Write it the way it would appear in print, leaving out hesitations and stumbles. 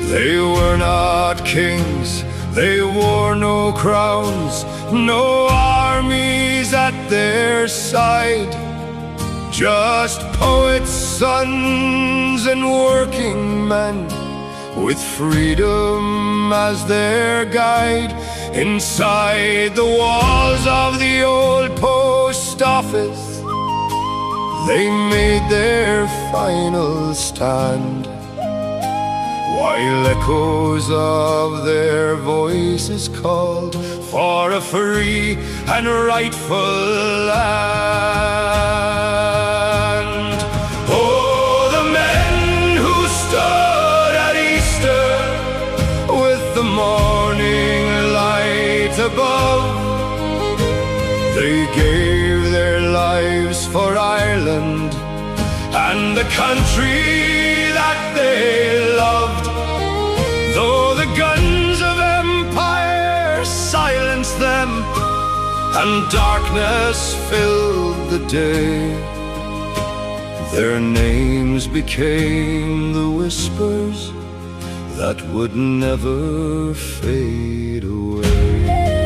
They were not kings, they wore no crowns, no armies at their side. Just poets, sons, and working men, with freedom as their guide. Inside the walls of the old post office, they made their final stand, while echoes of their voices called for a free and rightful land. Oh, the men who stood at Easter with the morning light above, they gave their lives for Ireland and the country that they loved. Though the guns of empire silenced them and darkness filled the day, their names became the whispers that would never fade away.